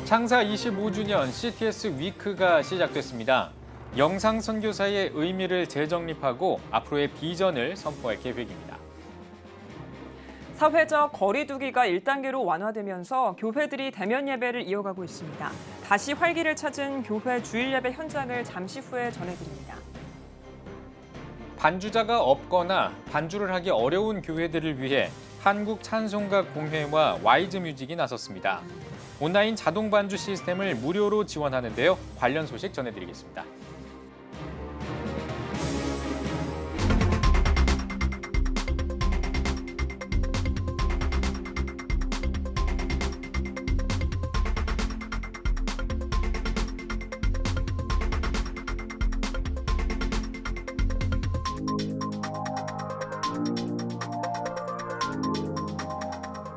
창사 25주년 CTS 위크가 시작됐습니다. 영상 선교사의 의미를 재정립하고 앞으로의 비전을 선포할 계획입니다. 사회적 거리 두기가 1단계로 완화되면서 교회들이 대면 예배를 이어가고 있습니다. 다시 활기를 찾은 교회 주일 예배 현장을 잠시 후에 전해드립니다. 반주자가 없거나 반주를 하기 어려운 교회들을 위해 한국찬송가 공회와 와이즈 뮤직이 나섰습니다. 온라인 자동 반주 시스템을 무료로 지원하는데요. 관련 소식 전해드리겠습니다.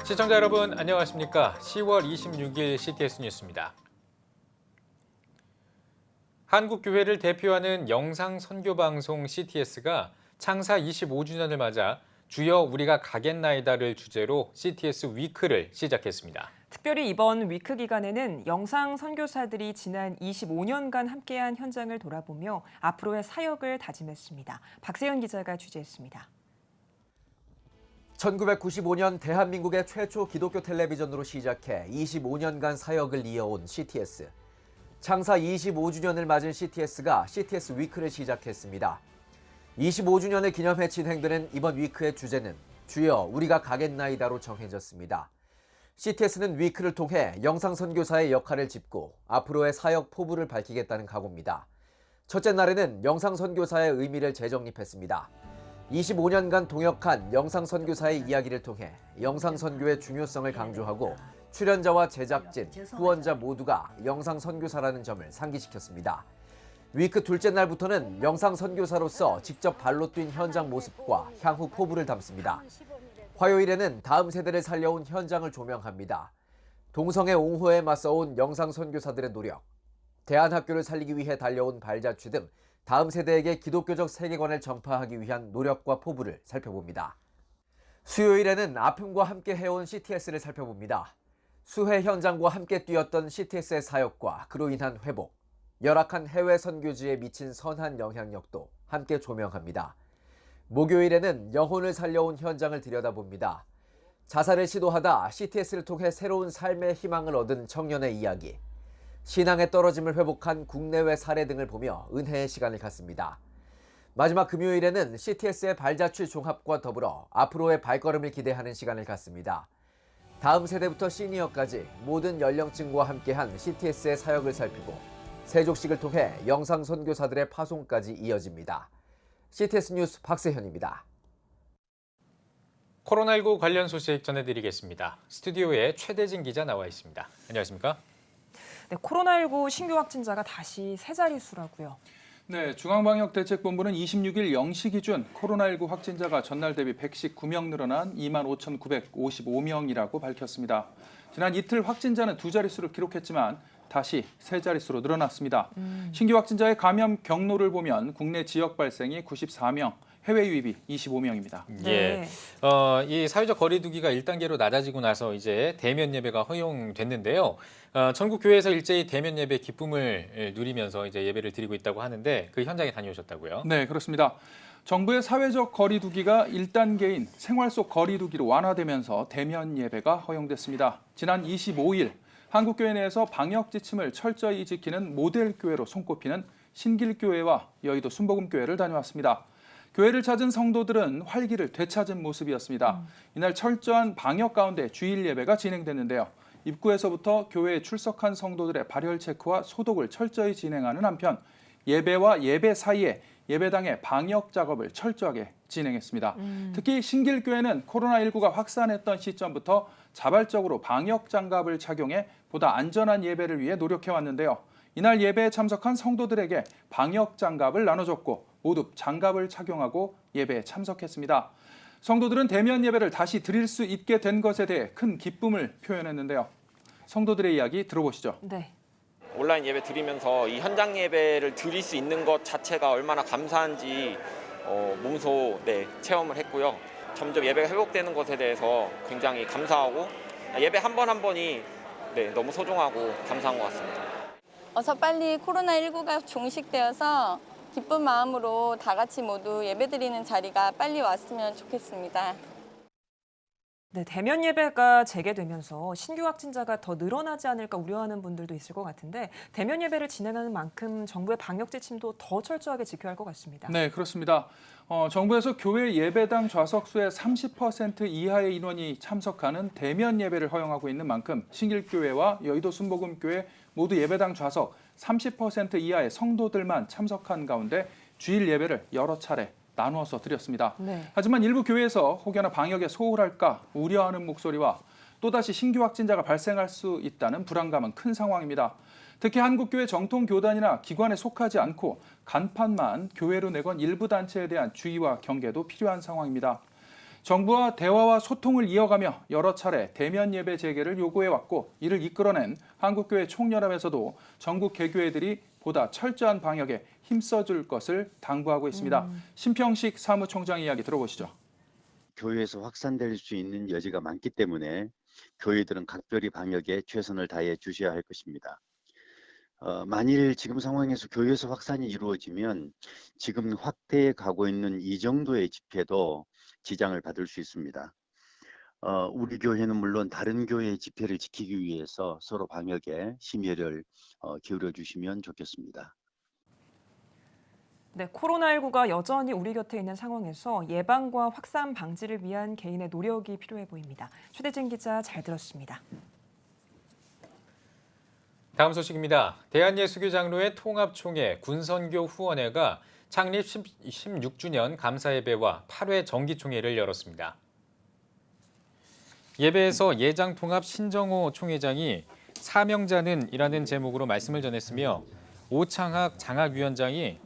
시청자 여러분 안녕하십니까? 10월 26일 CTS 뉴스입니다. 한국교회를 대표하는 영상 선교 방송 CTS가 창사 25주년을 맞아 주여 우리가 가겠나이다를 주제로 CTS 위크를 시작했습니다. 특별히 이번 위크 기간에는 영상 선교사들이 지난 25년간 함께한 현장을 돌아보며 앞으로의 사역을 다짐했습니다. 박세현 기자가 취재했습니다. 1995년 대한민국의 최초 기독교 텔레비전으로 시작해 25년간 사역을 이어온 CTS. 창사 25주년을 맞은 CTS가 CTS 위크를 시작했습니다. 25주년을 기념해 진행되는 이번 위크의 주제는 주여 우리가 가겠나이다로 정해졌습니다. CTS는 위크를 통해 영상 선교사의 역할을 짚고 앞으로의 사역 포부를 밝히겠다는 각오입니다. 첫째 날에는 영상 선교사의 의미를 재정립했습니다. 25년간 동역한 영상 선교사의 이야기를 통해 영상 선교의 중요성을 강조하고 출연자와 제작진, 후원자 모두가 영상 선교사라는 점을 상기시켰습니다. 위크 둘째 날부터는 영상 선교사로서 직접 발로 뛴 현장 모습과 향후 포부를 담습니다. 화요일에는 다음 세대를 살려온 현장을 조명합니다. 동성애 옹호에 맞서온 영상 선교사들의 노력, 대안학교를 살리기 위해 달려온 발자취 등 다음 세대에게 기독교적 세계관을 전파하기 위한 노력과 포부를 살펴봅니다. 수요일에는 아픔과 함께 해온 CTS를 살펴봅니다. 수해 현장과 함께 뛰었던 CTS의 사역과 그로 인한 회복, 열악한 해외 선교지에 미친 선한 영향력도 함께 조명합니다. 목요일에는 영혼을 살려온 현장을 들여다봅니다. 자살을 시도하다 CTS를 통해 새로운 삶의 희망을 얻은 청년의 이야기, 신앙의 떨어짐을 회복한 국내외 사례 등을 보며 은혜의 시간을 갖습니다. 마지막 금요일에는 CTS의 발자취 종합과 더불어 앞으로의 발걸음을 기대하는 시간을 갖습니다. 다음 세대부터 시니어까지 모든 연령층과 함께한 CTS의 사역을 살피고 세족식을 통해 영상 선교사들의 파송까지 이어집니다. CTS 뉴스 박세현입니다. 코로나19 관련 소식 전해드리겠습니다. 스튜디오에 최대진 기자 나와 있습니다. 안녕하십니까? 네, 코로나19 신규 확진자가 다시 세 자릿수라고요. 네, 중앙방역대책본부는 26일 0시 기준 코로나19 확진자가 전날 대비 119명 늘어난 25,955명이라고 밝혔습니다. 지난 이틀 확진자는 두 자릿수를 기록했지만 다시 세 자릿수로 늘어났습니다. 신규 확진자의 감염 경로를 보면 국내 지역 발생이 94명, 해외 유입이 25명입니다. 네. 이 사회적 거리 두기가 1단계로 낮아지고 나서 이제 대면 예배가 허용됐는데요. 전국 교회에서 일제히 대면 예배 기쁨을 누리면서 이제 예배를 드리고 있다고 하는데 그 현장에 다녀오셨다고요? 네, 그렇습니다. 정부의 사회적 거리 두기가 1단계인 생활 속 거리 두기로 완화되면서 대면 예배가 허용됐습니다. 지난 25일 한국교회 내에서 방역 지침을 철저히 지키는 모델 교회로 손꼽히는 신길교회와 여의도 순복음교회를 다녀왔습니다. 교회를 찾은 성도들은 활기를 되찾은 모습이었습니다. 이날 철저한 방역 가운데 주일 예배가 진행됐는데요. 입구에서부터 교회에 출석한 성도들의 발열 체크와 소독을 철저히 진행하는 한편 예배와 예배 사이에 예배당의 방역 작업을 철저하게 진행했습니다. 특히 신길교회는 코로나19가 확산했던 시점부터 자발적으로 방역 장갑을 착용해 보다 안전한 예배를 위해 노력해왔는데요. 이날 예배에 참석한 성도들에게 방역 장갑을 나눠줬고 모두 장갑을 착용하고 예배에 참석했습니다. 성도들은 대면 예배를 다시 드릴 수 있게 된 것에 대해 큰 기쁨을 표현했는데요. 성도들의 이야기 들어보시죠. 네. 온라인 예배 드리면서 이 현장 예배를 드릴 수 있는 것 자체가 얼마나 감사한지 몸소 체험을 했고요. 점점 예배가 회복되는 것에 대해서 굉장히 감사하고 예배 한 번 한 번이 네, 너무 소중하고 감사한 것 같습니다. 어서 빨리 코로나19가 종식되어서 기쁜 마음으로 다 같이 모두 예배드리는 자리가 빨리 왔으면 좋겠습니다. 네, 대면 예배가 재개되면서 신규 확진자가 더 늘어나지 않을까 우려하는 분들도 있을 것 같은데 대면 예배를 진행하는 만큼 정부의 방역 지침도 더 철저하게 지켜야 할 것 같습니다. 네, 그렇습니다. 정부에서 교회 예배당 좌석수의 30% 이하의 인원이 참석하는 대면 예배를 허용하고 있는 만큼 신길교회와 여의도 순복음교회 모두 예배당 좌석 30% 이하의 성도들만 참석한 가운데 주일 예배를 여러 차례 나누어서 드렸습니다. 네. 하지만 일부 교회에서 혹여나 방역에 소홀할까 우려하는 목소리와 또다시 신규 확진자가 발생할 수 있다는 불안감은 큰 상황입니다. 특히 한국교회 정통교단이나 기관에 속하지 않고 간판만 교회로 내건 일부 단체에 대한 주의와 경계도 필요한 상황입니다. 정부와 대화와 소통을 이어가며 여러 차례 대면 예배 재개를 요구해왔고 이를 이끌어낸 한국교회 총연합에서도 전국 개교회들이 보다 철저한 방역에 힘써줄 것을 당부하고 있습니다. 심평식 사무총장 이야기 들어보시죠. 교회에서 확산될 수 있는 여지가 많기 때문에 교회들은 각별히 방역에 최선을 다해 주셔야 할 것입니다. 만일 지금 상황에서 교회에서 확산이 이루어지면 지금 확대해 가고 있는 이 정도의 집회도 지장을 받을 수 있습니다. 우리 교회는 물론 다른 교회의 집회를 지키기 위해서 서로 방역에 심혈을 기울여 주시면 좋겠습니다. 네, 코로나19가 여전히 우리 곁에 있는 상황에서 예방과 확산 방지를 위한 개인의 노력이 필요해 보입니다. 최대진 기자 잘 들었습니다. 다음 소식입니다. 대한예수교장로회 통합총회 군선교 후원회가 창립 16주년 감사예배와 8회 정기총회를 열었습니다. 예배에서 예장통합 신정호 총회장이 사명자는 이라는 제목으로 말씀을 전했으며 오창학 장학위원장이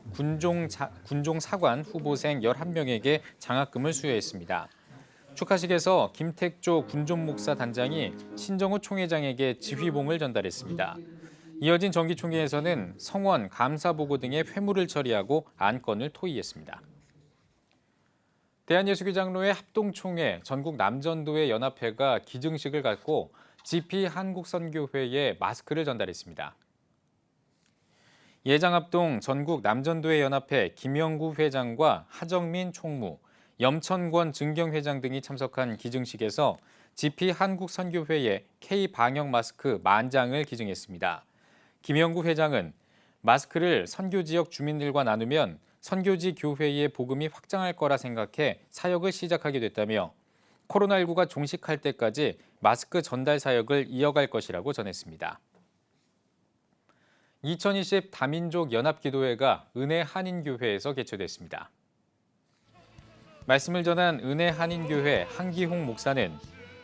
군종사관 후보생 11명에게 장학금을 수여했습니다. 축하식에서 김택조 군종목사 단장이 신정호 총회장에게 지휘봉을 전달했습니다. 이어진 정기총회에서는 성원, 감사보고 등의 회무를 처리하고 안건을 토의했습니다. 대한예수교장로회 합동총회 전국 남전도회 연합회가 기증식을 갖고 GP 한국선교회에 마스크를 전달했습니다. 예장합동 전국 남전도회 연합회 김영구 회장과 하정민 총무, 염천권 증경회장 등이 참석한 기증식에서 GP 한국선교회에 K-방역 마스크 10,000장을 기증했습니다. 김영구 회장은 마스크를 선교지역 주민들과 나누면 선교지 교회의 복음이 확장할 거라 생각해 사역을 시작하게 됐다며 코로나19가 종식할 때까지 마스크 전달 사역을 이어갈 것이라고 전했습니다. 2020 다민족 연합기도회가 은혜 한인교회에서 개최됐습니다. 말씀을 전한 은혜 한인교회 한기홍 목사는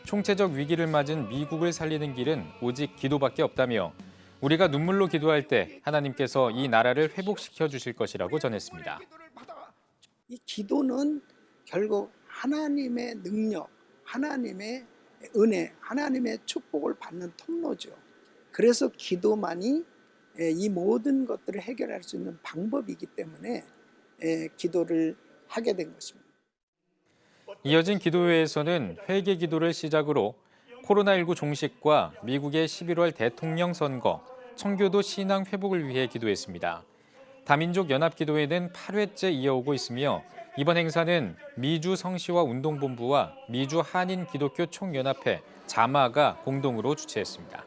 총체적 위기를 맞은 미국을 살리는 길은 오직 기도밖에 없다며 우리가 눈물로 기도할 때 하나님께서 이 나라를 회복시켜 주실 것이라고 전했습니다. 이 기도는 결국 하나님의 능력, 하나님의 은혜, 하나님의 축복을 받는 통로죠. 그래서 기도만이 이 모든 것들을 해결할 수 있는 방법이기 때문에 기도를 하게 된 것입니다. 이어진 기도회에서는 회개 기도를 시작으로 코로나19 종식과 미국의 11월 대통령 선거, 청교도 신앙 회복을 위해 기도했습니다. 다민족 연합기도회는 8회째 이어오고 있으며 이번 행사는 미주 성시화 운동본부와 미주 한인 기독교 총연합회 자마가 공동으로 주최했습니다.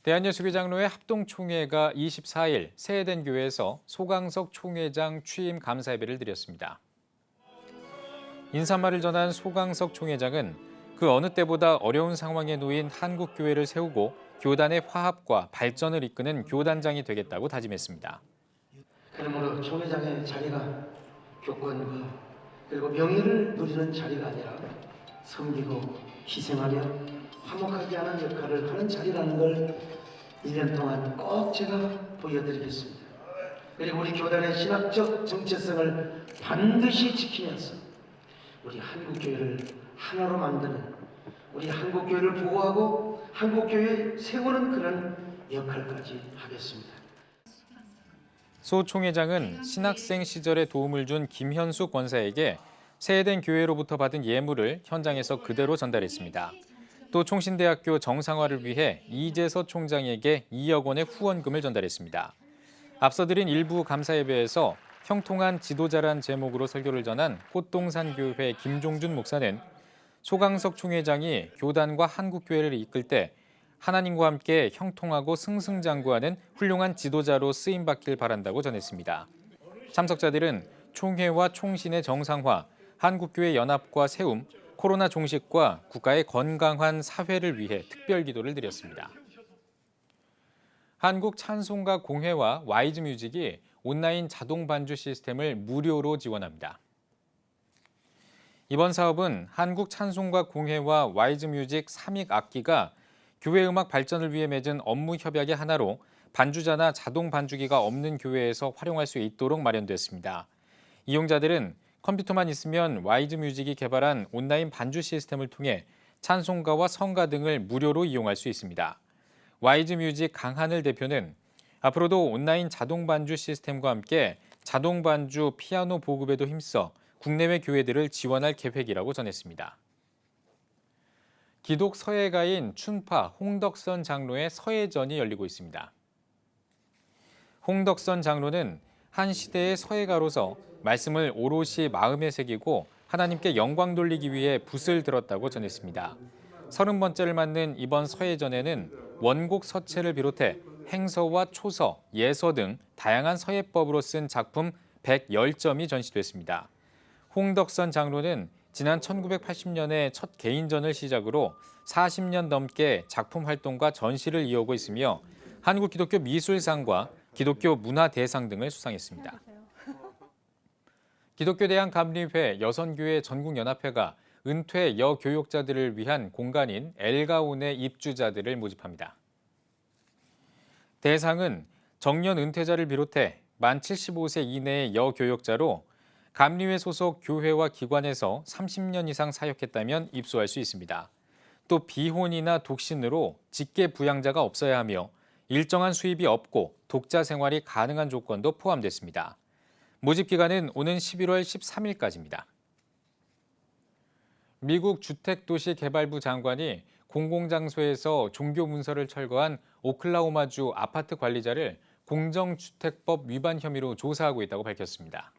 대한예수교장로회 합동총회가 24일 세해된 교회에서 소강석 총회장 취임 감사예배를 드렸습니다. 인사말을 전한 소강석 총회장은 그 어느 때보다 어려운 상황에 놓인 한국교회를 세우고 교단의 화합과 발전을 이끄는 교단장이 되겠다고 다짐했습니다. 그러므로 총회장의 자리가 교권과 그리고 명예를 누리는 자리가 아니라 섬기고 희생하며 화목하게 하는 역할을 하는 자리라는 걸 1년 동안 꼭 제가 보여드리겠습니다. 그리고 우리 교단의 신학적 정체성을 반드시 지키면서 우리 한국교회를 하나로 만드는, 우리 한국교회를 보호하고 한국교회 세우는 그런 역할까지 하겠습니다. 소 총회장은 신학생 시절에 도움을 준 김현수 권사에게 세해된 교회로부터 받은 예물을 현장에서 그대로 전달했습니다. 또 총신대학교 정상화를 위해 이재서 총장에게 2억 원의 후원금을 전달했습니다. 앞서 드린 일부 감사 예배에서 형통한 지도자란 제목으로 설교를 전한 꽃동산교회 김종준 목사는 소강석 총회장이 교단과 한국교회를 이끌 때 하나님과 함께 형통하고 승승장구하는 훌륭한 지도자로 쓰임받길 바란다고 전했습니다. 참석자들은 총회와 총신의 정상화, 한국교회 연합과 세움, 코로나 종식과 국가의 건강한 사회를 위해 특별 기도를 드렸습니다. 한국찬송가공회와 와이즈뮤직이 온라인 자동 반주 시스템을 무료로 지원합니다. 이번 사업은 한국찬송가공회와 와이즈뮤직 삼익악기가 교회 음악 발전을 위해 맺은 업무 협약의 하나로 반주자나 자동 반주기가 없는 교회에서 활용할 수 있도록 마련됐습니다. 이용자들은 컴퓨터만 있으면 와이즈뮤직이 개발한 온라인 반주 시스템을 통해 찬송가와 성가 등을 무료로 이용할 수 있습니다. 와이즈뮤직 강한을 대표는 앞으로도 온라인 자동 반주 시스템과 함께 자동 반주 피아노 보급에도 힘써 국내외 교회들을 지원할 계획이라고 전했습니다. 기독 서예가인 춘파 홍덕선 장로의 서예전이 열리고 있습니다. 홍덕선 장로는 한 시대의 서예가로서 말씀을 오롯이 마음에 새기고 하나님께 영광 돌리기 위해 붓을 들었다고 전했습니다. 30번째를 맞는 이번 서예전에는 원곡 서체를 비롯해 행서와 초서, 예서 등 다양한 서예법으로 쓴 작품 110점이 전시됐습니다. 홍덕선 장로는 지난 1980년에 첫 개인전을 시작으로 40년 넘게 작품 활동과 전시를 이어오고 있으며 한국기독교 미술상과 기독교 문화대상 등을 수상했습니다. 기독교대한감리회 여선교회 전국연합회가 은퇴 여교육자들을 위한 공간인 엘가온의 입주자들을 모집합니다. 대상은 정년 은퇴자를 비롯해 만 75세 이내의 여교육자로 감리회 소속 교회와 기관에서 30년 이상 사역했다면 입소할 수 있습니다. 또 비혼이나 독신으로 직계 부양자가 없어야 하며 일정한 수입이 없고 독자 생활이 가능한 조건도 포함됐습니다. 모집 기간은 오는 11월 13일까지입니다. 미국 주택도시개발부 장관이 공공장소에서 종교 문서를 철거한 오클라호마주 아파트 관리자를 공정주택법 위반 혐의로 조사하고 있다고 밝혔습니다.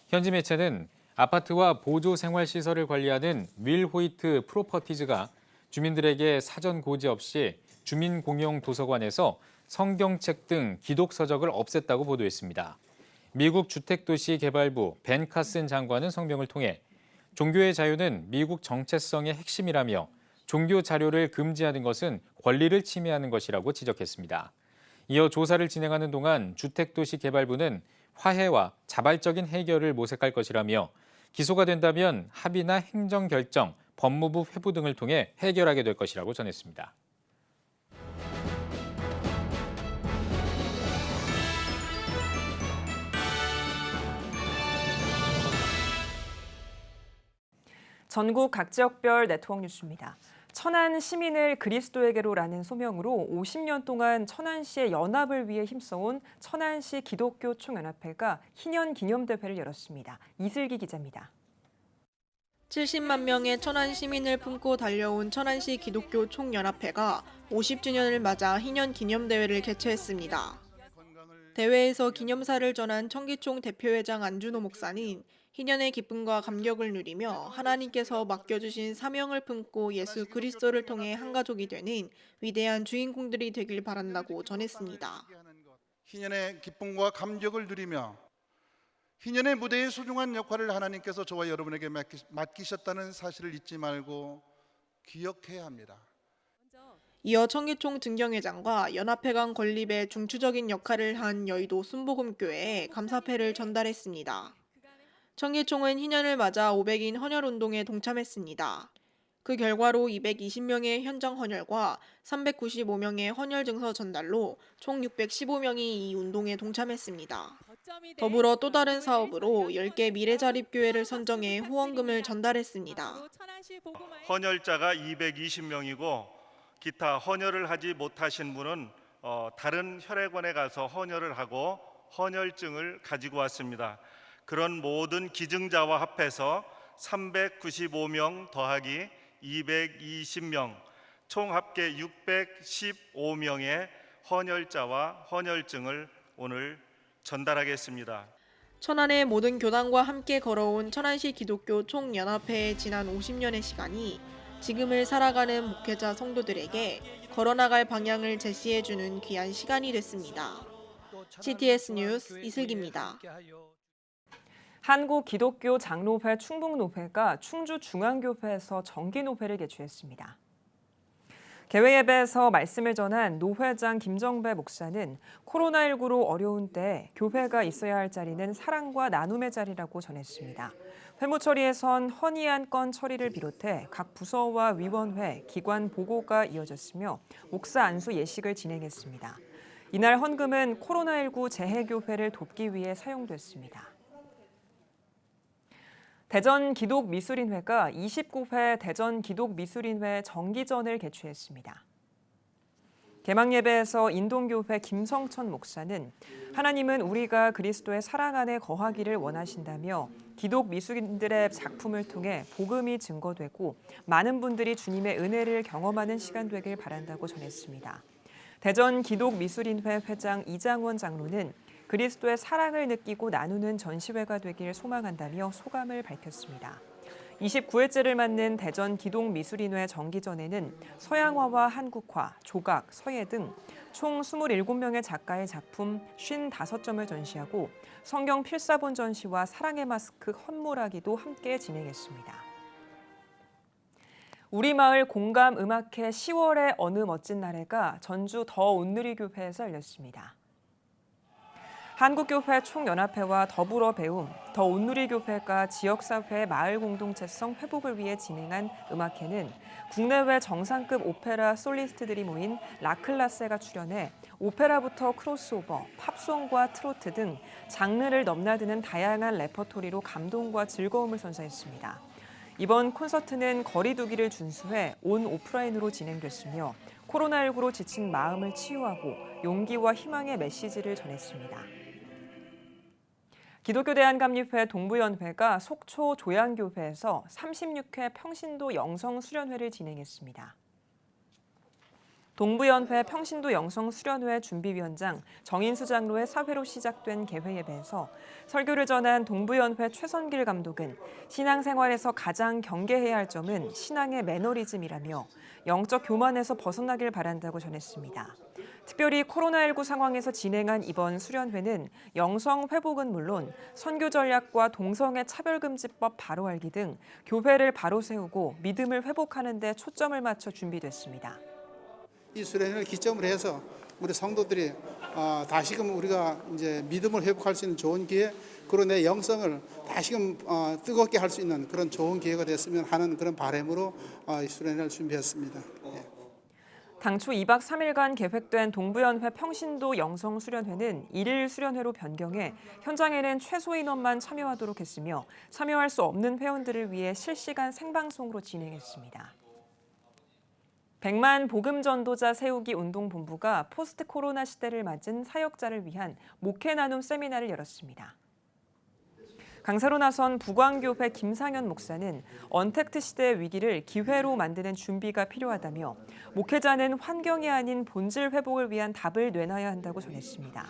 현지 매체는 아파트와 보조생활시설을 관리하는 윌 호이트 프로퍼티즈가 주민들에게 사전 고지 없이 주민공용도서관에서 성경책 등 기독서적을 없앴다고 보도했습니다. 미국 주택도시개발부 벤 카슨 장관은 성명을 통해 종교의 자유는 미국 정체성의 핵심이라며 종교 자료를 금지하는 것은 권리를 침해하는 것이라고 지적했습니다. 이어 조사를 진행하는 동안 주택도시개발부는 화해와 자발적인 해결을 모색할 것이라며 기소가 된다면 합의나 행정결정, 법무부 회부 등을 통해 해결하게 될 것이라고 전했습니다. 전국 각 지역별 네트워크 뉴스입니다. 천안 시민을 그리스도에게로라는 소명으로 50년 동안 천안시의 연합을 위해 힘써온 천안시 기독교 총연합회가 희년 기념대회를 열었습니다. 이슬기 기자입니다. 70만 명의 천안 시민을 품고 달려온 천안시 기독교 총연합회가 50주년을 맞아 희년 기념대회를 개최했습니다. 대회에서 기념사를 전한 청기총 대표회장 안준호 목사는 희년의 기쁨과 감격을 누리며 하나님께서 맡겨주신 사명을 품고 예수 그리스도를 통해 한 가족이 되는 위대한 주인공들이 되길 바란다고 전했습니다. 희년의 기쁨과 감격을 누리며 희년의 무대의 소중한 역할을 하나님께서 저와 여러분에게 맡기셨다는 사실을 잊지 말고 기억해야 합니다. 이어 청기총 증경회장과 연합회 간 건립에 중추적인 역할을 한 여의도 순복음교회에 감사패를 전달했습니다. 청기총은 희년을 맞아 500인 헌혈운동에 동참했습니다. 그 결과로 220명의 현장 헌혈과 395명의 헌혈 증서 전달로 총 615명이 이 운동에 동참했습니다. 더불어 또 다른 사업으로 10개 미래자립교회를 선정해 후원금을 전달했습니다. 헌혈자가 220명이고 기타 헌혈을 하지 못하신 분은 다른 혈액원에 가서 헌혈을 하고 헌혈증을 가지고 왔습니다. 그런 모든 기증자와 합해서 395명 더하기 220명, 총 합계 615명의 헌혈자와 헌혈증을 오늘 전달하겠습니다. 천안의 모든 교단과 함께 걸어온 천안시 기독교 총연합회의 지난 50년의 시간이 지금을 살아가는 목회자 성도들에게 걸어나갈 방향을 제시해주는 귀한 시간이 됐습니다. CTS 뉴스 이슬기입니다. 한국기독교장로회 충북노회가 충주중앙교회에서 정기노회를 개최했습니다. 개회예배에서 말씀을 전한 노회장 김정배 목사는 코로나19로 어려운 때 교회가 있어야 할 자리는 사랑과 나눔의 자리라고 전했습니다. 회무처리에선 헌의안 건 처리를 비롯해 각 부서와 위원회, 기관 보고가 이어졌으며 목사 안수 예식을 진행했습니다. 이날 헌금은 코로나19 재해교회를 돕기 위해 사용됐습니다. 대전기독미술인회가 29회 대전기독미술인회 정기전을 개최했습니다. 개막 예배에서 인동교회 김성천 목사는 하나님은 우리가 그리스도의 사랑 안에 거하기를 원하신다며 기독 미술인들의 작품을 통해 복음이 증거되고 많은 분들이 주님의 은혜를 경험하는 시간 되길 바란다고 전했습니다. 대전기독미술인회 회장 이장원 장로는 그리스도의 사랑을 느끼고 나누는 전시회가 되길 소망한다며 소감을 밝혔습니다. 29회째를 맞는 대전기독미술인회 정기전에는 서양화와 한국화, 조각, 서예 등 총 27명의 작가의 작품 55점을 전시하고 성경 필사본 전시와 사랑의 마스크 헌물하기도 함께 진행했습니다. 우리마을 공감음악회 10월의 어느 멋진 날에가 전주 더 온누리교회에서 열렸습니다. 한국교회 총연합회와 더불어 배움, 더 온누리교회가 지역사회 마을 공동체성 회복을 위해 진행한 음악회는 국내외 정상급 오페라 솔리스트들이 모인 라클라세가 출연해 오페라부터 크로스오버, 팝송과 트로트 등 장르를 넘나드는 다양한 레퍼토리로 감동과 즐거움을 선사했습니다. 이번 콘서트는 거리 두기를 준수해 온 오프라인으로 진행됐으며 코로나19로 지친 마음을 치유하고 용기와 희망의 메시지를 전했습니다. 기독교대한감리회 동부연회가 속초 조양교회에서 36회 평신도 영성 수련회를 진행했습니다. 동부연회 평신도 영성 수련회 준비위원장 정인수 장로의 사회로 시작된 개회예배에서 설교를 전한 동부연회 최선길 감독은 신앙생활에서 가장 경계해야 할 점은 신앙의 매너리즘이라며 영적 교만에서 벗어나길 바란다고 전했습니다. 특별히 코로나19 상황에서 진행한 이번 수련회는 영성 회복은 물론 선교 전략과 동성애 차별금지법 바로 알기 등 교회를 바로 세우고 믿음을 회복하는 데 초점을 맞춰 준비됐습니다. 이 수련회를 기점으로 해서 우리 성도들이 다시금 우리가 이제 믿음을 회복할 수 있는 좋은 기회, 그리고 내 영성을 다시금 뜨겁게 할 수 있는 그런 좋은 기회가 됐으면 하는 그런 바람으로 이 수련회를 준비했습니다. 예. 당초 2박 3일간 계획된 동부연회 평신도 영성 수련회는 1일 수련회로 변경해 현장에는 최소 인원만 참여하도록 했으며 참여할 수 없는 회원들을 위해 실시간 생방송으로 진행했습니다. 100만 복음 전도자 세우기 운동본부가 포스트 코로나 시대를 맞은 사역자를 위한 목회 나눔 세미나를 열었습니다. 강사로 나선 북왕교회 김상현 목사는 언택트 시대의 위기를 기회로 만드는 준비가 필요하다며 목회자는 환경이 아닌 본질 회복을 위한 답을 내놔야 한다고 전했습니다.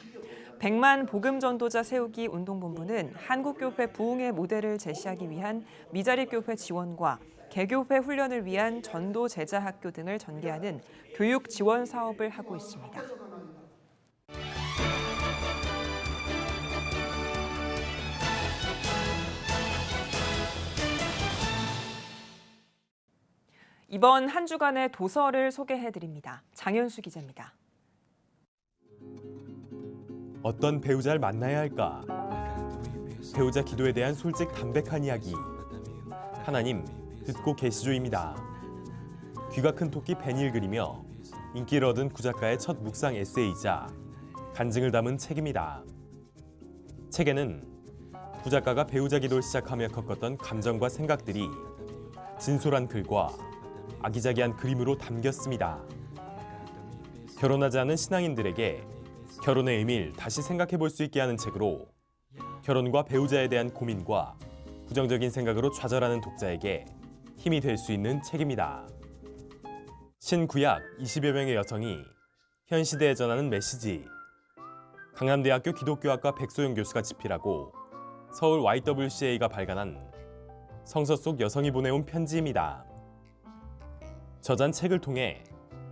100만 복음 전도자 세우기 운동본부는 한국교회 부흥의 모델을 제시하기 위한 미자립교회 지원과 개교회 훈련을 위한 전도 제자 학교 등을 전개하는 교육 지원 사업을 하고 있습니다. 이번 한 주간의 도서를 소개해드립니다. 장현수 기자입니다. 어떤 배우자를 만나야 할까? 배우자 기도에 대한 솔직 담백한 이야기. 하나님, 듣고 계시죠입니다. 귀가 큰 토끼 벤을 그리며 인기를 얻은 구작가의 첫 묵상 에세이이자 간증을 담은 책입니다. 책에는 구작가가 배우자 기도를 시작하며 겪었던 감정과 생각들이 진솔한 글과 아기자기한 그림으로 담겼습니다. 결혼하지 않은 신앙인들에게 결혼의 의미를 다시 생각해 볼 수 있게 하는 책으로 결혼과 배우자에 대한 고민과 부정적인 생각으로 좌절하는 독자에게 힘이 될 수 있는 책입니다. 신구약 20여 명의 여성이 현 시대에 전하는 메시지. 강남대학교 기독교학과 백소영 교수가 집필하고 서울 YWCA가 발간한 성서 속 여성이 보내온 편지입니다. 저자는 책을 통해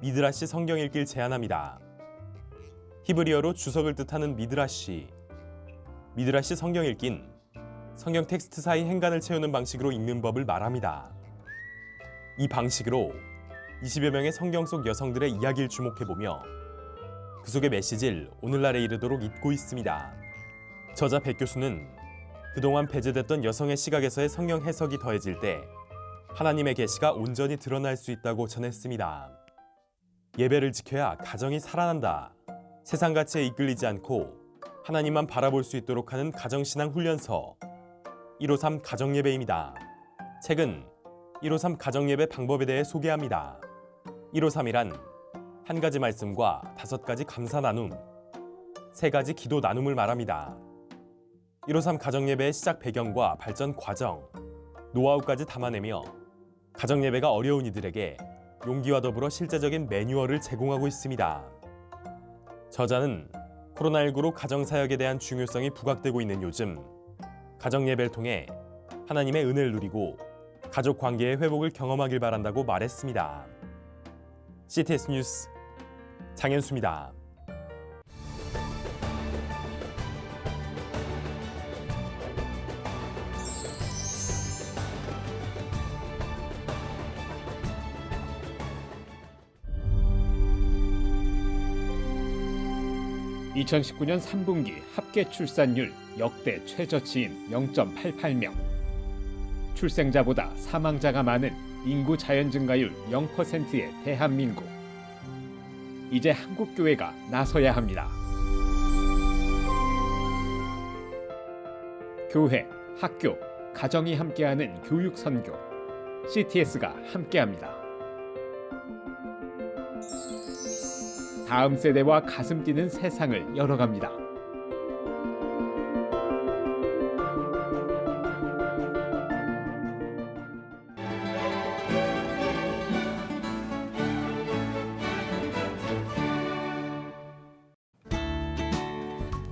미드라시 성경 읽기를 제안합니다. 히브리어로 주석을 뜻하는 미드라시. 미드라시 성경 읽기는 성경 텍스트 사이 행간을 채우는 방식으로 읽는 법을 말합니다. 이 방식으로 20여 명의 성경 속 여성들의 이야기를 주목해보며 그 속의 메시지를 오늘날에 이르도록 잇고 있습니다. 저자 백 교수는 그동안 배제됐던 여성의 시각에서의 성경 해석이 더해질 때 하나님의 계시가 온전히 드러날 수 있다고 전했습니다. 예배를 지켜야 가정이 살아난다. 세상 가치에 이끌리지 않고 하나님만 바라볼 수 있도록 하는 가정신앙 훈련서 153 가정예배입니다. 책은 153 가정예배 방법에 대해 소개합니다. 153이란 한 가지 말씀과 5가지 감사 나눔, 3가지 기도 나눔을 말합니다. 153 가정예배의 시작 배경과 발전 과정, 노하우까지 담아내며 가정예배가 어려운 이들에게 용기와 더불어 실제적인 매뉴얼을 제공하고 있습니다. 저자는 코로나19로 가정사역에 대한 중요성이 부각되고 있는 요즘 가정예배를 통해 하나님의 은혜를 누리고 가족 관계의 회복을 경험하길 바란다고 말했습니다. CTS 뉴스 장현수입니다. (2019년 3분기) 합계 출산율 역대 최저치인 0.88명. 출생자보다 사망자가 많은 인구 자연 증가율 0%의 대한민국. 이제 한국교회가 나서야 합니다. 교회, 학교, 가정이 함께하는 교육 선교. CTS가 함께합니다. 다음 세대와 가슴 뛰는 세상을 열어갑니다.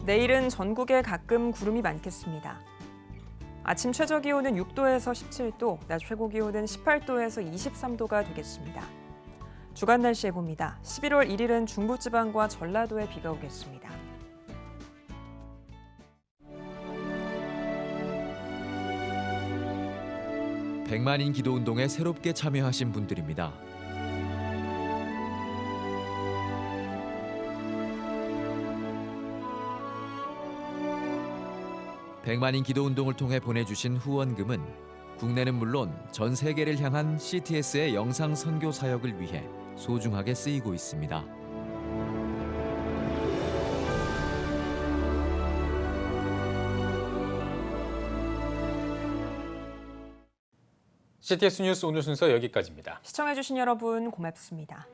내일은 전국에 가끔 구름이 많겠습니다. 아침 최저 기온은 6도에서 17도, 낮 최고 기온은 18도에서 23도가 되겠습니다. 주간 날씨 해봅니다. 11월 1일은 중부지방과 전라도에 비가 오겠습니다. 백만인 기도운동에 새롭게 참여하신 분들입니다. 백만인 기도운동을 통해 보내주신 후원금은 국내는 물론 전 세계를 향한 CTS의 영상 선교 사역을 위해 소중하게 쓰이고 있습니다. CTS 뉴스 오늘 순서 여기까지입니다. 시청해주신 여러분 고맙습니다.